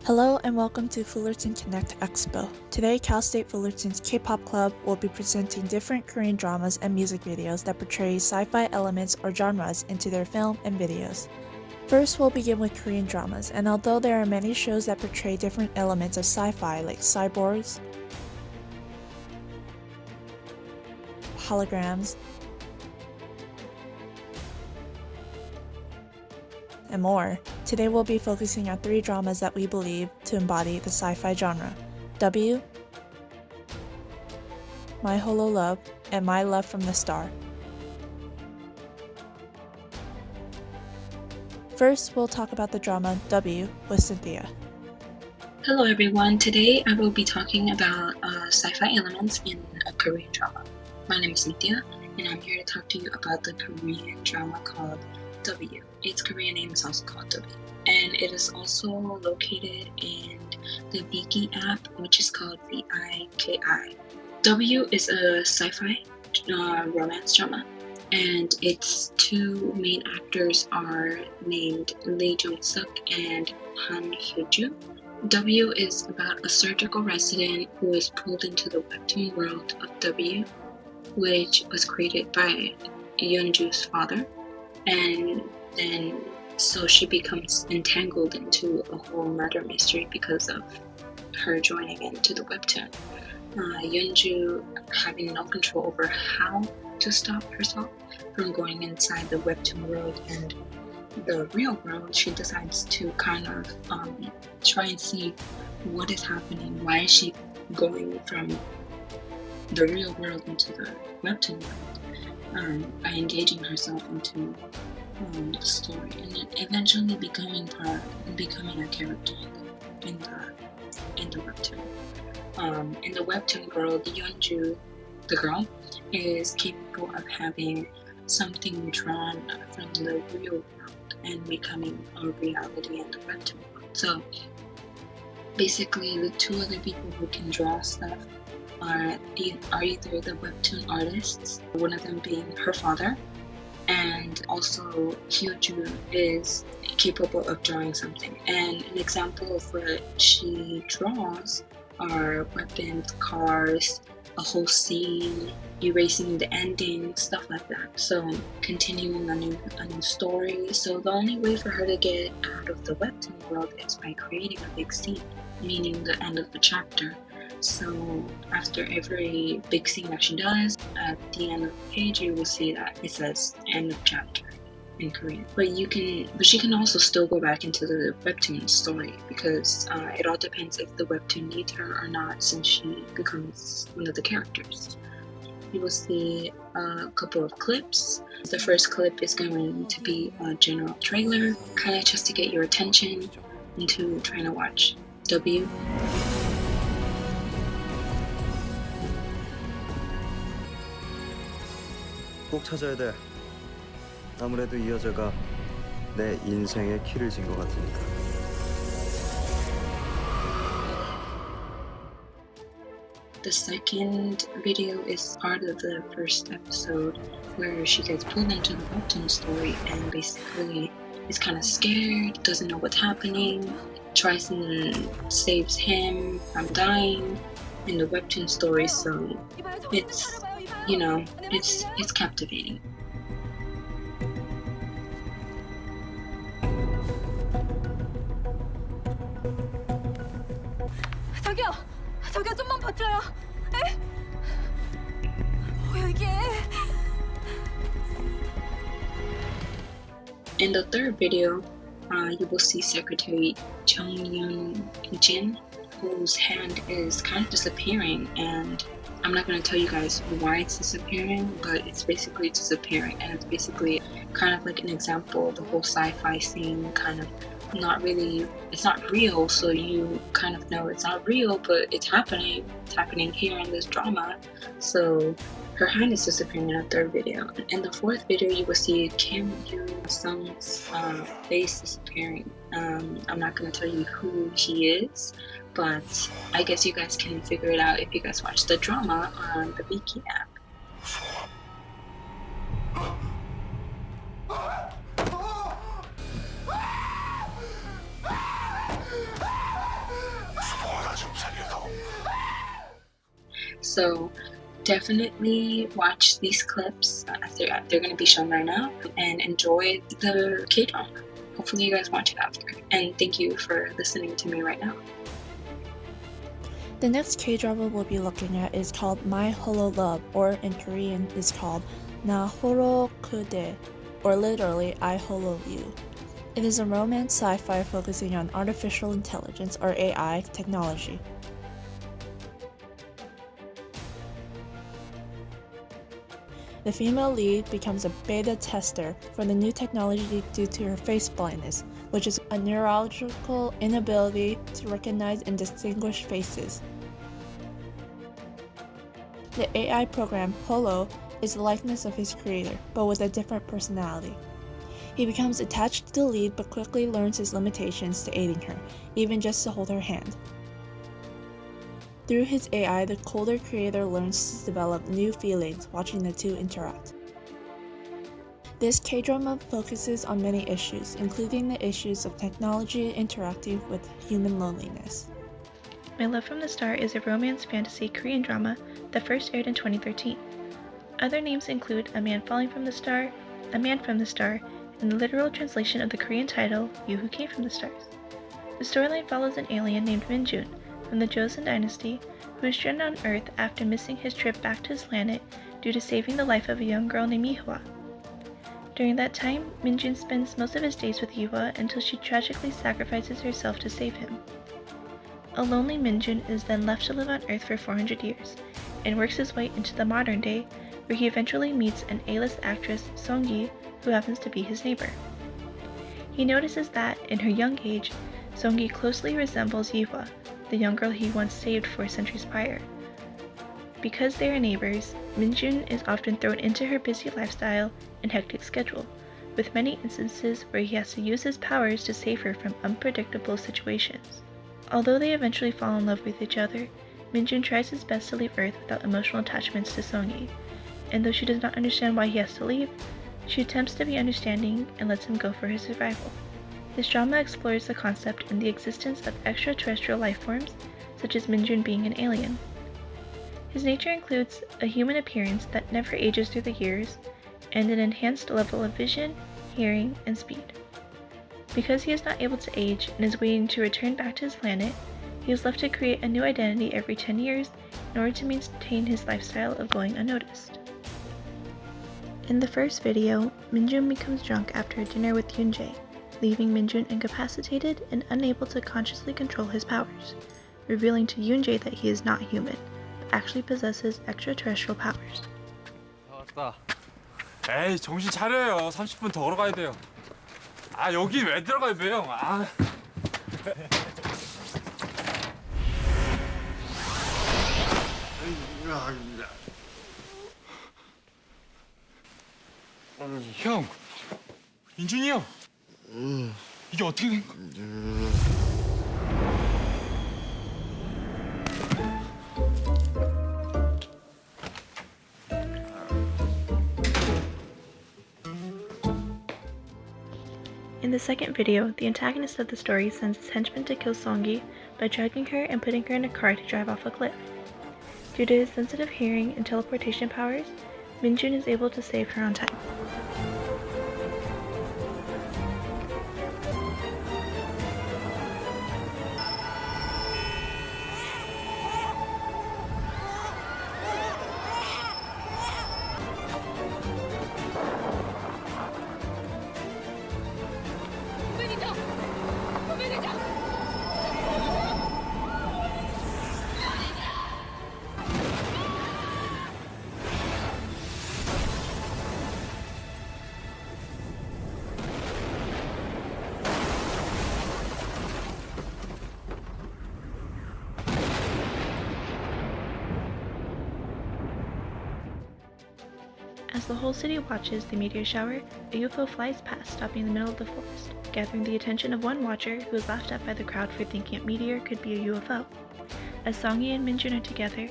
Hello and welcome to Fullerton Connect Expo. Today, Cal State Fullerton's K-Pop Club will be presenting different Korean dramas and music videos that portray sci-fi elements or genres into their film and videos. First, we'll begin with Korean dramas, and although there are many shows that portray different elements of sci-fi like cyborgs, holograms, and more, today we'll be focusing on three dramas that we believe to embody the sci-fi genre: W, My Holo Love, and My Love from the Star. First, we'll talk about the drama W with Cynthia. Hello everyone, today I will be talking about sci-fi elements in a Korean drama. My name is Cynthia, and I'm here to talk to you about the Korean drama called W. Its Korean name is also called W. And it is also located in the Viki app, which is called VIKI. W is a sci-fi romance drama, and its two main actors are named Lee Jong-suk and Han Hyo-joo. W is about a surgical resident who is pulled into the webtoon world of W, which was created by Yeonju's father, and then so she becomes entangled into a whole murder mystery because of her joining into the webtoon. Yeonju having no control over how to stop herself from going inside the webtoon world and the real world, she decides to kind of try and see what is happening. Why is she going from the real world into the webtoon world? By engaging herself into the story, and then eventually becoming a character in the webtoon. In the webtoon world, Yeonju, the girl, is capable of having something drawn from the real world and becoming a reality in the webtoon world. So basically, the two other people who can draw stuff are either the webtoon artists, one of them being her father, and also Hyo-joo is capable of drawing something. And an example of what she draws are weapons, cars, a whole scene, erasing the ending, stuff like that. So continuing a new story. So the only way for her to get out of the webtoon world is by creating a big scene, meaning the end of the chapter. So after every big scene that she does, at the end of the page you will see that it says end of chapter in Korean. But she can also still go back into the webtoon story, because it all depends if the webtoon needs her or not, since she becomes one of the characters. You will see a couple of clips. The first clip is going to be a general trailer, kind of just to get your attention into trying to watch W. 꼭 찾아야 돼. 아무래도 이 여자가 내 인생의 키를 쥔 것 같으니까. The second video is part of the first episode, where she gets pulled into the webtoon story and basically is kind of scared, doesn't know what's happening, tries and saves him from dying in the webtoon story. So it's, it's captivating. 저기요, 좀만 버텨요. 에? 뭐야 이게? In the third video, you will see Secretary Chung Yoon-jin, whose hand is kind of disappearing, and I'm not going to tell you guys why it's disappearing, but it's basically disappearing, and it's basically kind of like an example of the whole sci-fi scene, kind of it's not real, so you kind of know it's not real, but it's happening here in this drama. So her hand is disappearing in the third video. In the fourth video, you will see Kim Yoo-sung's face disappearing. I'm not going to tell you who he is, but I guess you guys can figure it out if you guys watch the drama on the Viki app. So definitely watch these clips as they're going to be shown right now and enjoy the K-drama. Hopefully you guys watch it after. And thank you for listening to me right now. The next K-drama we'll be looking at is called My Holo Love, or in Korean is called Na Horo Kude, or literally I Holo You. It is a romance sci-fi focusing on artificial intelligence, or AI, technology. The female lead becomes a beta tester for the new technology due to her face blindness, which is a neurological inability to recognize and distinguish faces. The AI program, Holo, is the likeness of his creator, but with a different personality. He becomes attached to the lead but quickly learns his limitations to aiding her, even just to hold her hand. Through his AI, the colder creator learns to develop new feelings watching the two interact. This K-drama focuses on many issues, including the issues of technology interacting with human loneliness. My Love from the Star is a romance fantasy Korean drama that first aired in 2013. Other names include A Man Falling from the Star, A Man from the Star, and the literal translation of the Korean title, You Who Came from the Stars. The storyline follows an alien named Minjun from the Joseon dynasty who is stranded on Earth after missing his trip back to his planet due to saving the life of a young girl named Ihwa. During that time, Minjun spends most of his days with Ihwa until she tragically sacrifices herself to save him. A lonely Minjun is then left to live on Earth for 400 years, and works his way into the modern day, where he eventually meets an A-list actress, Song-gi, who happens to be his neighbor. He notices that, in her young age, Song-gi closely resembles Ihwa, the young girl he once saved 4 centuries prior. Because they are neighbors, Minjun is often thrown into her busy lifestyle and hectic schedule, with many instances where he has to use his powers to save her from unpredictable situations. Although they eventually fall in love with each other, Minjun tries his best to leave Earth without emotional attachments to Song-gi, and though she does not understand why he has to leave, she attempts to be understanding and lets him go for his survival. This drama explores the concept and the existence of extraterrestrial life forms, such as Minjun being an alien. His nature includes a human appearance that never ages through the years, and an enhanced level of vision, hearing, and speed. Because he is not able to age and is waiting to return back to his planet, he is left to create a new identity every 10 years in order to maintain his lifestyle of going unnoticed. In the first video, Minjun becomes drunk after a dinner with Yoonjae, leaving Minjun incapacitated and unable to consciously control his powers, revealing to Yoonjae that he is not human, but actually possesses extraterrestrial powers. 왔다. 에이, 정신 차려요. 30분 더 걸어가야 돼요. 아, 여기 왜 들어가요, 매형? 아. 형, 인준이 형. 이게 어떻게 된 거야? In the second video, the antagonist of the story sends his henchmen to kill Song-gi by dragging her and putting her in a car to drive off a cliff. Due to his sensitive hearing and teleportation powers, Minjun is able to save her on time. As the whole city watches the meteor shower, a UFO flies past, stopping in the middle of the forest, gathering the attention of one watcher who is laughed at by the crowd for thinking a meteor could be a UFO. As Song-gi and Minjun are together,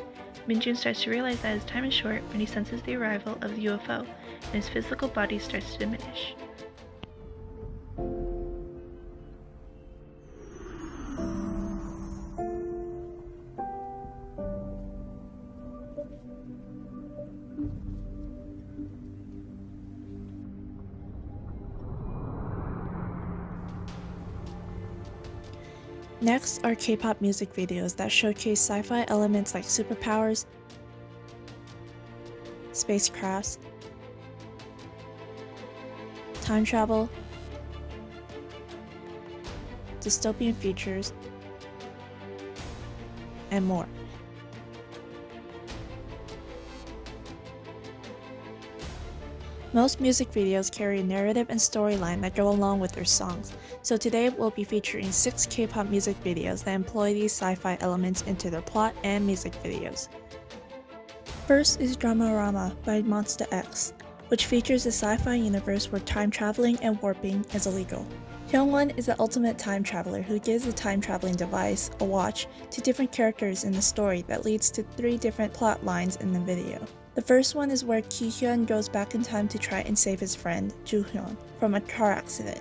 Minjun starts to realize that his time is short when he senses the arrival of the UFO, and his physical body starts to diminish. Next are K-pop music videos that showcase sci-fi elements like superpowers, spacecrafts, time travel, dystopian futures, and more. Most music videos carry a narrative and storyline that go along with their songs, so today we'll be featuring 6 K-pop music videos that employ these sci-fi elements into their plot and music videos. First is Dramarama by Monsta X, which features a sci-fi universe where time traveling and warping is illegal. Hyungwon is the ultimate time traveler who gives a time traveling device, a watch, to different characters in the story that leads to 3 different plot lines in the video. The first one is where Ki-hyun goes back in time to try and save his friend, Joo-hyun, from a car accident.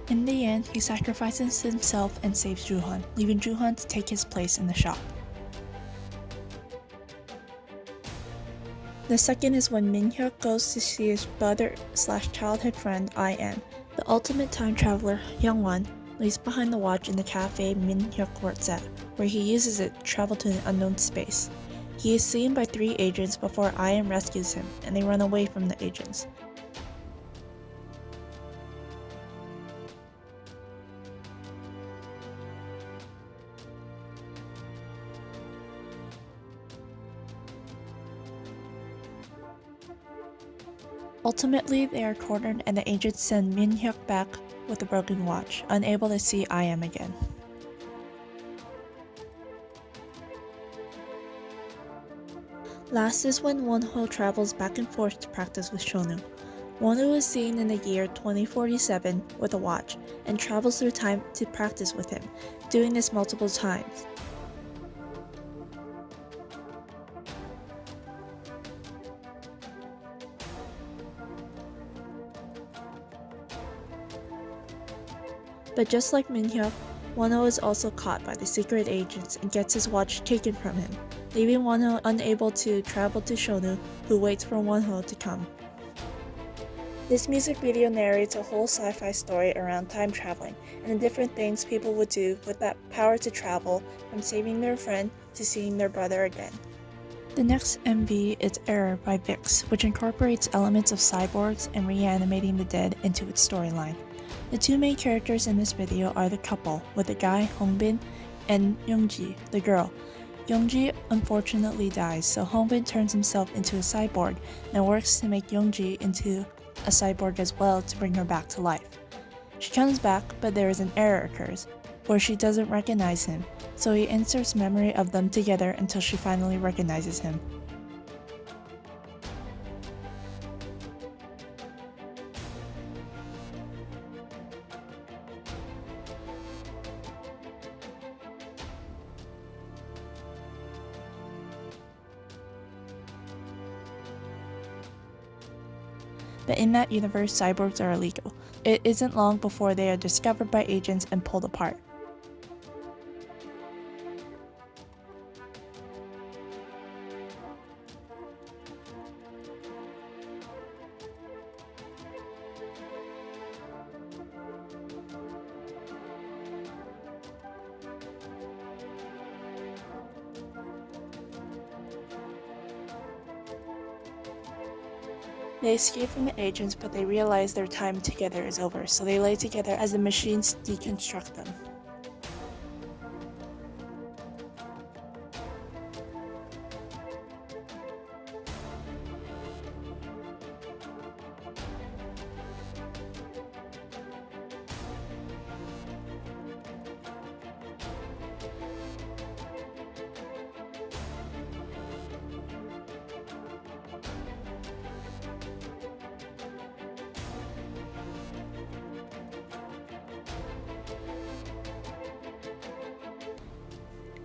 In the end, he sacrifices himself and saves Joo-hyun, leaving Joo-hyun to take his place in the shop. The second is when Min-hyuk goes to see his brother/childhood friend I.M. The ultimate time traveler, Hyungwon, leaves behind the watch in the cafe Min-hyuk works at, where he uses it to travel to an unknown space. He is seen by 3 agents before I.M. rescues him, and they run away from the agents. Ultimately, they are cornered and the agents send Min-hyuk back with a broken watch, unable to see I.M. again. Last is when Wonho travels back and forth to practice with Shonu. Wonho is seen in the year 2047 with a watch and travels through time to practice with him, doing this multiple times. But just like Min-hyuk, Wonho is also caught by the secret agents and gets his watch taken from him, leaving Wonho unable to travel to Shonu, who waits for Wonho to come. This music video narrates a whole sci-fi story around time traveling and the different things people would do with that power to travel, from saving their friend to seeing their brother again. The next MV is Error by VIX, which incorporates elements of cyborgs and reanimating the dead into its storyline. The 2 main characters in this video are the couple, with the guy, Hongbin, and Youngji, the girl. Youngji unfortunately dies, so Hongbin turns himself into a cyborg and works to make Youngji into a cyborg as well to bring her back to life. She comes back, but there is an error occurs, where she doesn't recognize him, so he inserts memory of them together until she finally recognizes him. But in that universe, cyborgs are illegal. It isn't long before they are discovered by agents and pulled apart. They escape from the agents, but they realize their time together is over, so they lay together as the machines deconstruct them.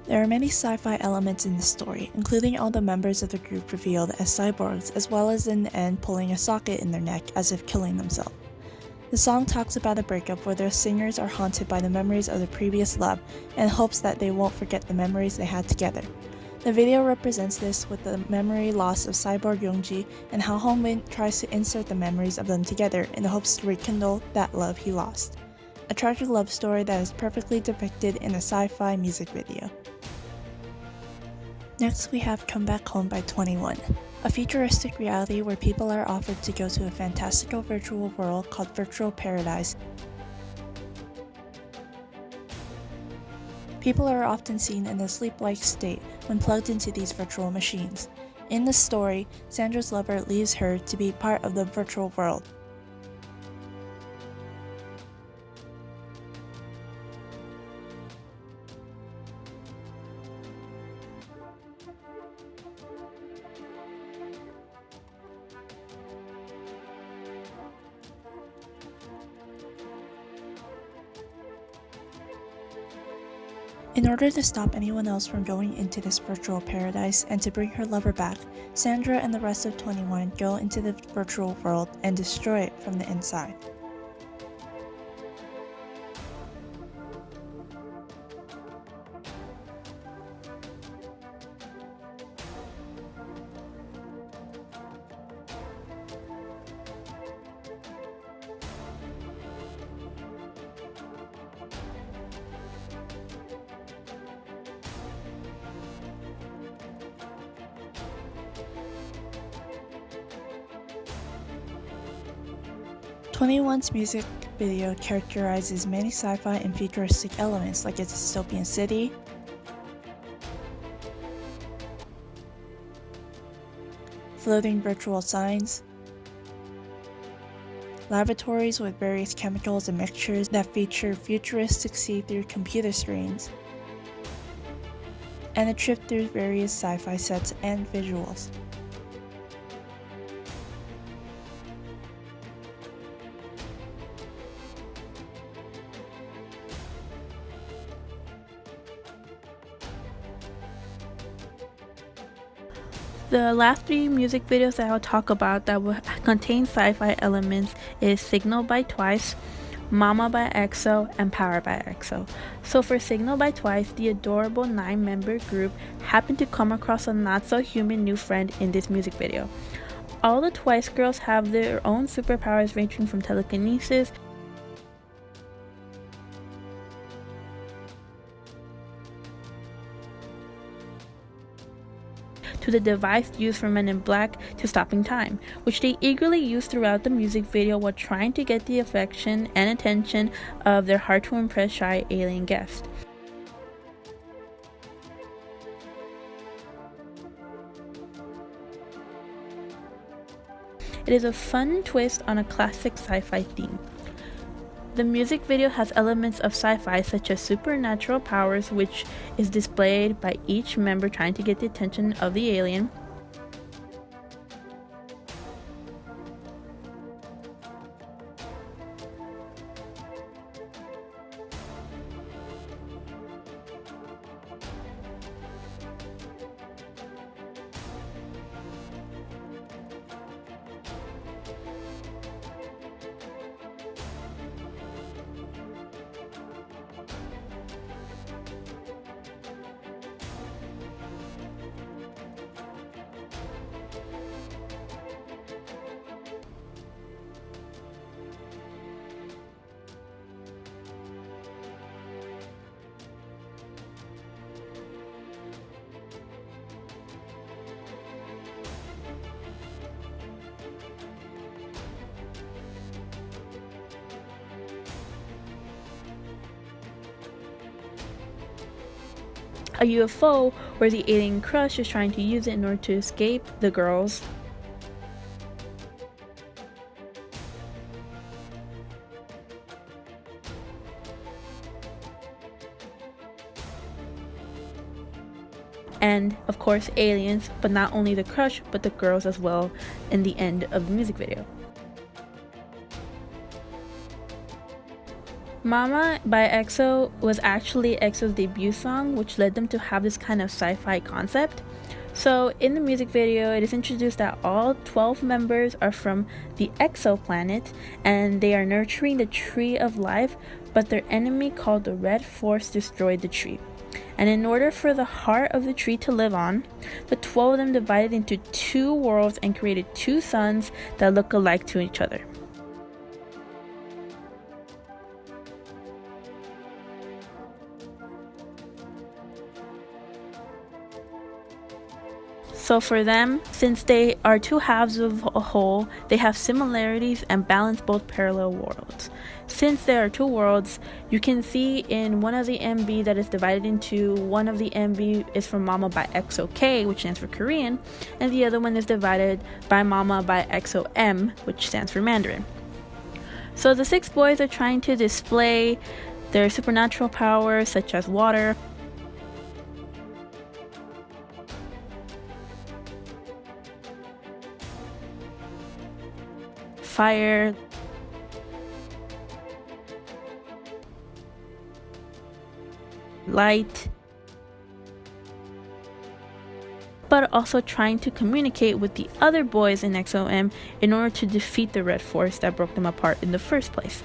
There are many sci-fi elements in the story, including all the members of the group revealed as cyborgs, as well as in the end pulling a socket in their neck as if killing themselves. The song talks about a breakup where the singers are haunted by the memories of their previous love and hopes that they won't forget the memories they had together. The video represents this with the memory loss of cyborg Youngji and how Hongmin tries to insert the memories of them together in the hopes to rekindle that love he lost. A tragic love story that is perfectly depicted in a sci-fi music video. Next we have Come Back Home by 21, a futuristic reality where people are offered to go to a fantastical virtual world called Virtual Paradise. People are often seen in a sleep-like state when plugged into these virtual machines. In the story, Sandra's lover leaves her to be part of the virtual world. In order to stop anyone else from going into this virtual paradise and to bring her lover back, Sandra and the rest of 21 go into the virtual world and destroy it from the inside. '21's music video characterizes many sci-fi and futuristic elements like a dystopian city, floating virtual signs, laboratories with various chemicals and mixtures that feature futuristic see-through computer screens, and a trip through various sci-fi sets and visuals. The last three music videos that I'll talk about that will contain sci-fi elements is Signal by Twice, Mama by EXO, and Power by EXO. So for Signal by Twice, the adorable 9-member group happened to come across a not-so-human new friend in this music video. All the Twice girls have their own superpowers ranging from telekinesis, to the device used for Men in Black to stopping time, which they eagerly use throughout the music video while trying to get the affection and attention of their hard-to-impress shy alien guest. It is a fun twist on a classic sci-fi theme. The music video has elements of sci-fi such as supernatural powers, which is displayed by each member trying to get the attention of the alien. A UFO where the alien crush is trying to use it in order to escape the girls. And of course aliens, but not only the crush but the girls as well in the end of the music video. Mama by EXO was actually EXO's debut song, which led them to have this kind of sci-fi concept. So in the music video, it is introduced that all 12 members are from the exoplanet and they are nurturing the tree of life, but their enemy called the Red Force destroyed the tree. And in order for the heart of the tree to live on, the 12 of them divided into 2 worlds and created 2 suns that look alike to each other. So for them, since they are 2 halves of a whole, they have similarities and balance both parallel worlds. Since there are 2 worlds, you can see in one of the MV that is divided into one of the MV is from Mama by EXO K, which stands for Korean, and the other one is divided by Mama by EXO M, which stands for Mandarin. So the 6 boys are trying to display their supernatural powers such as water, fire, light, but also trying to communicate with the other boys in XOM in order to defeat the Red Force that broke them apart in the first place.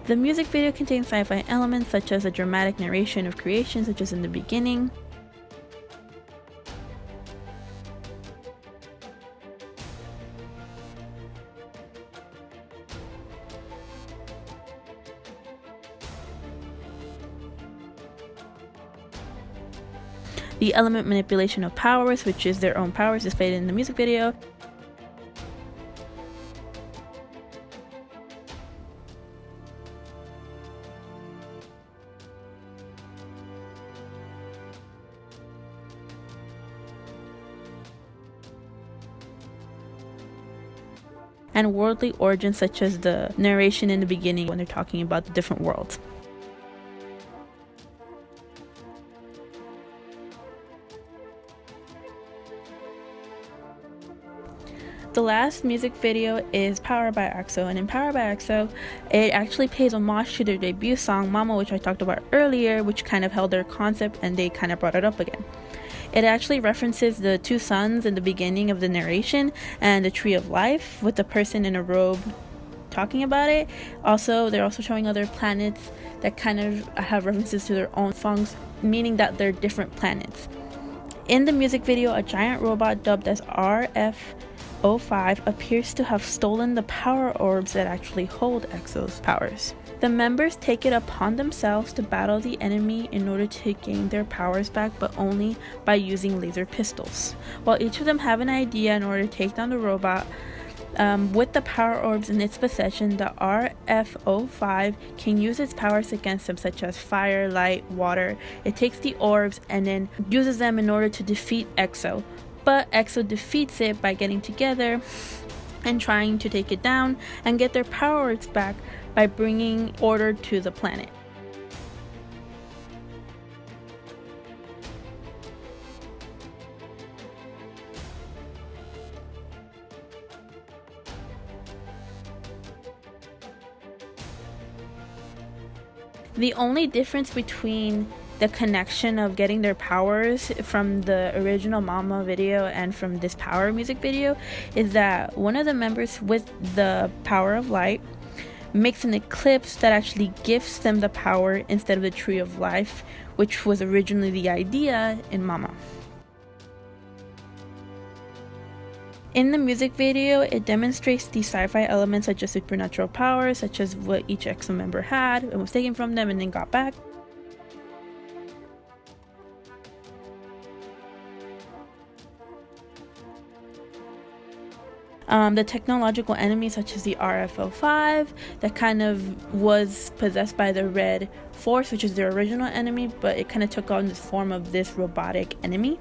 The music video contains sci-fi elements such as a dramatic narration of creation, such as in the beginning. The element manipulation of powers, which is their own powers displayed in the music video. And worldly origins such as the narration in the beginning when they're talking about the different worlds. The last music video is Power by EXO, and in Power by EXO, it actually pays homage to their debut song Mama, which I talked about earlier, which kind of held their concept and they kind of brought it up again. It actually references the 2 suns in the beginning of the narration and the tree of life with the person in a robe talking about it. Also, they're also showing other planets that kind of have references to their own songs, meaning that they're different planets. In the music video, a giant robot dubbed as RF-05 appears to have stolen the power orbs that actually hold EXO's powers. The members take it upon themselves to battle the enemy in order to gain their powers back, but only by using laser pistols. While each of them have an idea in order to take down the robot, with the power orbs in its possession, the RF-05 can use its powers against them, such as fire, light, water. It takes the orbs and then uses them in order to defeat EXO. But EXO defeats it by getting together and trying to take it down and get their powers back by bringing order to the planet. The only difference between the connection of getting their powers from the original Mama video and from this Power music video is that one of the members with the power of light makes an eclipse that actually gives them the power instead of the tree of life, which was originally the idea in Mama. In the music video, it demonstrates the sci-fi elements such as supernatural powers, such as what each EXO member had and was taken from them and then got back. The technological enemies such as the RF-05 that kind of was possessed by the Red Force, which is their original enemy, but it kind of took on the form of this robotic enemy.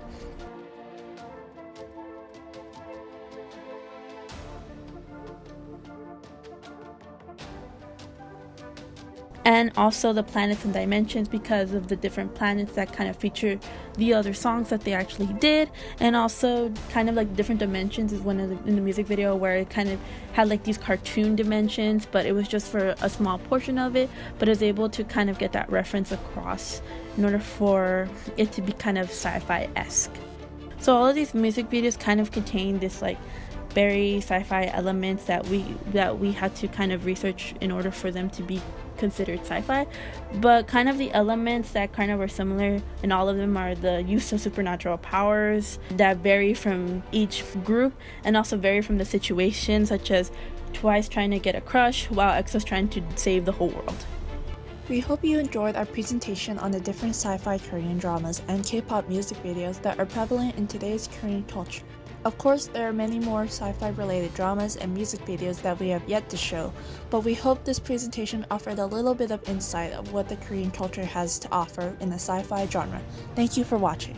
and also the planets and dimensions because of the different planets that kind of feature the other songs that they actually did, and also kind of like different dimensions is one of in the music video where it kind of had like these cartoon dimensions, but it was just for a small portion of it, but is able to kind of get that reference across in order for it to be kind of sci-fi-esque. So all of these music videos kind of contain this like very sci-fi elements that we had to kind of research in order for them to be considered sci-fi, but kind of the elements that kind of are similar in all of them are the use of supernatural powers that vary from each group and also vary from the situation, such as Twice trying to get a crush while EXO's trying to save the whole world. We hope you enjoyed our presentation on the different sci-fi Korean dramas and K-pop music videos that are prevalent in today's Korean culture. Of course, there are many more sci-fi related dramas and music videos that we have yet to show, but we hope this presentation offered a little bit of insight of what the Korean culture has to offer in the sci-fi genre. Thank you for watching.